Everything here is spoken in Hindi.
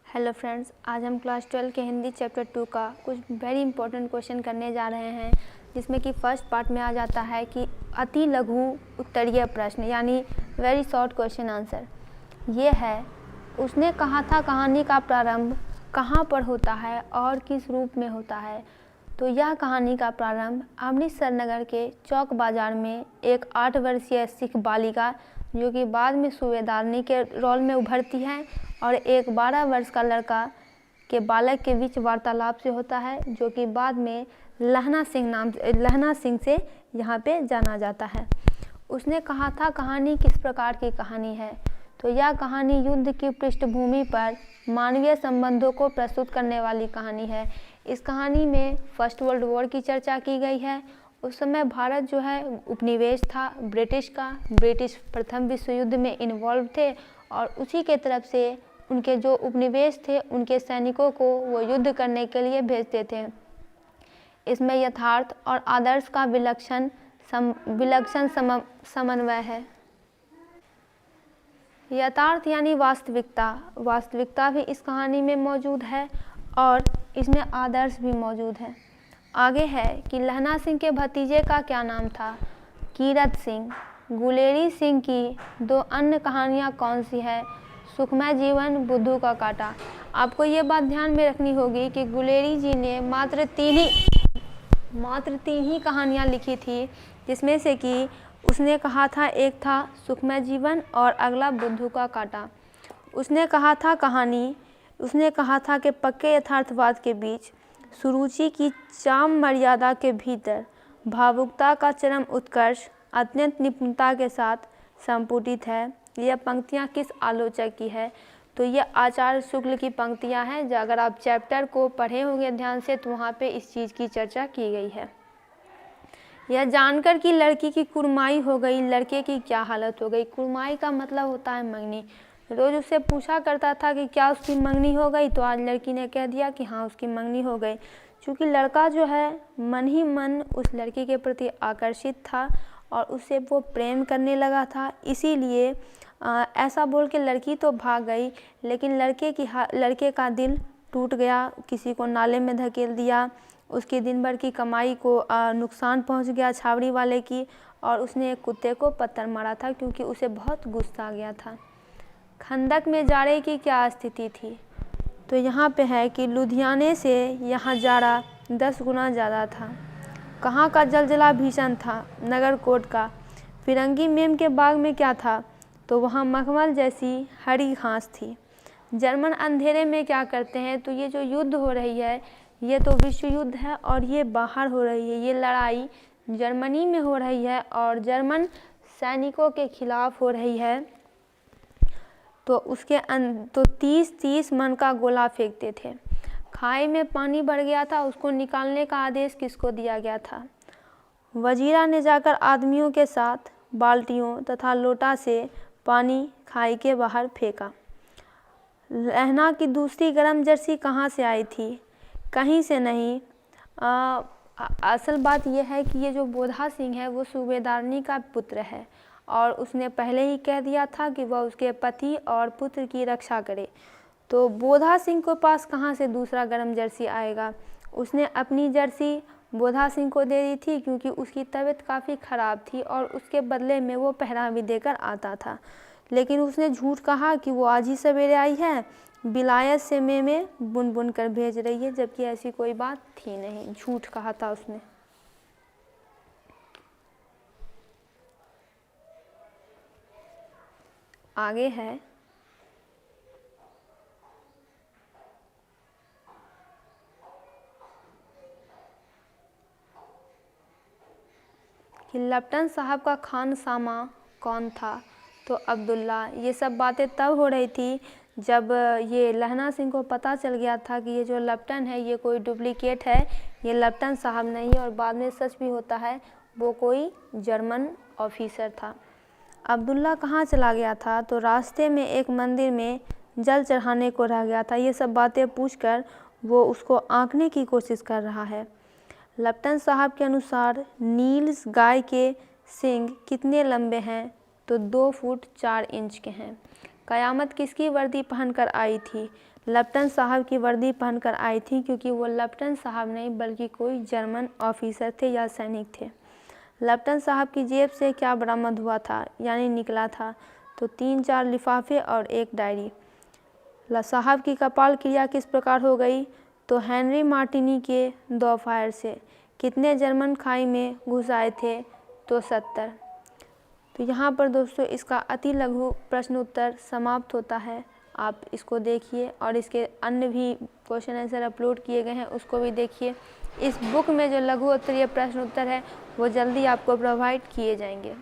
हेलो फ्रेंड्स, आज हम क्लास 12 के हिंदी चैप्टर 2 का कुछ वेरी इंपॉर्टेंट क्वेश्चन करने जा रहे हैं, जिसमें कि फर्स्ट पार्ट में आ जाता है कि अति लघु उत्तरीय प्रश्न यानी वेरी शॉर्ट क्वेश्चन आंसर। ये है, उसने कहा था कहानी का प्रारंभ कहाँ पर होता है और किस रूप में होता है। तो यह कहानी का प्रारंभ अमृतसर नगर के चौक बाज़ार में एक 8 वर्षीय सिख बालिका जो कि बाद में सूबेदारनी के रोल में उभरती है और एक 12 वर्ष का लड़का के बालक के बीच वार्तालाप से होता है, जो कि बाद में लहना सिंह से यहाँ पे जाना जाता है। उसने कहा था कहानी किस प्रकार की कहानी है। तो यह कहानी युद्ध की पृष्ठभूमि पर मानवीय संबंधों को प्रस्तुत करने वाली कहानी है। इस कहानी में फर्स्ट वर्ल्ड वॉर की चर्चा की गई है। उस समय भारत जो है उपनिवेश था ब्रिटिश का। ब्रिटिश प्रथम विश्व युद्ध में इन्वॉल्व थे और उसी के तरफ से उनके जो उपनिवेश थे उनके सैनिकों को वो युद्ध करने के लिए भेजते थे। इसमें यथार्थ और आदर्श का विलक्षण समन्वय है। यथार्थ यानी वास्तविकता भी इस कहानी में मौजूद है और इसमें आदर्श भी मौजूद है। आगे है कि लहना सिंह के भतीजे का क्या नाम था। कीरत सिंह। गुलेरी सिंह की दो अन्य कहानियाँ कौन सी है। सुखमय जीवन, बुद्धू का कांटा। आपको ये बात ध्यान में रखनी होगी कि गुलेरी जी ने मात्र तीन ही कहानियाँ लिखी थी, जिसमें से कि उसने कहा था एक था सुखमय जीवन और अगला बुद्धू का कांटा। उसने कहा था कि पक्के यथार्थवाद के बीच सुरुचि की चाम मर्यादा के भीतर भावुकता का चरम उत्कर्ष अत्यंत निपुणता के साथ संपुटित है। यह पंक्तियाँ किस आलोचक की है। तो यह आचार्य शुक्ल की पंक्तियाँ हैं। जो अगर आप चैप्टर को पढ़े होंगे ध्यान से तो वहाँ पे इस चीज़ की चर्चा की गई है। यह जानकर कि लड़की की कुरमाई हो गई, लड़के की क्या हालत हो गई। कुरमाई का मतलब होता है मंगनी। रोज़ उससे पूछा करता था कि क्या उसकी मंगनी हो गई, तो आज लड़की ने कह दिया कि हाँ उसकी मंगनी हो गई। क्योंकि लड़का जो है मन ही मन उस लड़की के प्रति आकर्षित था और उससे वो प्रेम करने लगा था, इसीलिए ऐसा बोल के लड़की तो भाग गई, लेकिन लड़के का दिल टूट गया। किसी को नाले में धकेल दिया, उसके दिन भर की कमाई को नुकसान पहुंच गया छावड़ी वाले की, और उसने एक कुत्ते को पत्थर मारा था क्योंकि उसे बहुत गुस्सा आ गया था। खंदक में जाड़े की क्या स्थिति थी। तो यहाँ पे है कि लुधियाने से यहाँ जाड़ा 10 गुना ज़्यादा था। कहाँ का जलजला भीषण था। नगरकोट का। फिरंगी मेम के बाग में क्या था। तो वहाँ मखमल जैसी हरी घास थी। जर्मन अंधेरे में क्या करते हैं। तो ये जो युद्ध हो रही है ये तो विश्व युद्ध है और ये बाहर हो रही है। ये लड़ाई जर्मनी में हो रही है और जर्मन सैनिकों के खिलाफ हो रही है। तो उसके 30 मन का गोला फेंकते थे। खाई में पानी बढ़ गया था, उसको निकालने का आदेश किसको दिया गया था। वजीरा ने जाकर आदमियों के साथ बाल्टियों तथा लोटा से पानी खाई के बाहर फेंका। लहना की दूसरी गर्म जर्सी कहाँ से आई थी। कहीं से नहीं। असल बात यह है कि ये जो बोधा सिंह है वो सूबेदारनी का पुत्र है और उसने पहले ही कह दिया था कि वह उसके पति और पुत्र की रक्षा करे। तो बोधा सिंह के पास कहाँ से दूसरा गर्म जर्सी आएगा। उसने अपनी जर्सी बोधा सिंह को दे दी थी क्योंकि उसकी तबीयत काफ़ी ख़राब थी और उसके बदले में वो पहरा भी देकर आता था। लेकिन उसने झूठ कहा कि वो आज ही सवेरे आई है, विलायत से में बुन बुन कर भेज रही है, जबकि ऐसी कोई बात थी नहीं। झूठ कहा था उसने। आगे है कि लप्टन साहब का खानसामा कौन था। तो अब्दुल्ला। ये सब बातें तब हो रही थी जब ये लहना सिंह को पता चल गया था कि ये जो लप्टन है ये कोई डुप्लीकेट है, ये लप्टन साहब नहीं है। और बाद में सच भी होता है, वो कोई जर्मन ऑफिसर था। अब्दुल्ला कहाँ चला गया था। तो रास्ते में एक मंदिर में जल चढ़ाने को रह गया था। ये सब बातें पूछकर वो उसको आंकने की कोशिश कर रहा है। लप्टन साहब के अनुसार नील्स गाय के सींग कितने लंबे हैं। तो 2 फुट 4 इंच के हैं। क़यामत किसकी वर्दी पहनकर आई थी? लेफ्टिनेंट साहब की वर्दी पहनकर आई थी, क्योंकि वो लेफ्टिनेंट साहब नहीं बल्कि कोई जर्मन ऑफिसर थे या सैनिक थे। लेफ्टिनेंट साहब की जेब से क्या बरामद हुआ था यानी निकला था? तो 3-4 लिफाफे और एक डायरी। साहब की कपाल क्रिया किस प्रकार हो गई? तो हेनरी मार्टिनी के 2 फायर से। कितने जर्मन खाई में घुस आए थे? तो 70। तो यहाँ पर दोस्तों इसका अति लघु प्रश्न उत्तर समाप्त होता है। आप इसको देखिए और इसके अन्य भी क्वेश्चन आंसर अपलोड किए गए हैं उसको भी देखिए। इस बुक में जो लघु उत्तरीय प्रश्न उत्तर है वो जल्दी आपको प्रोवाइड किए जाएंगे।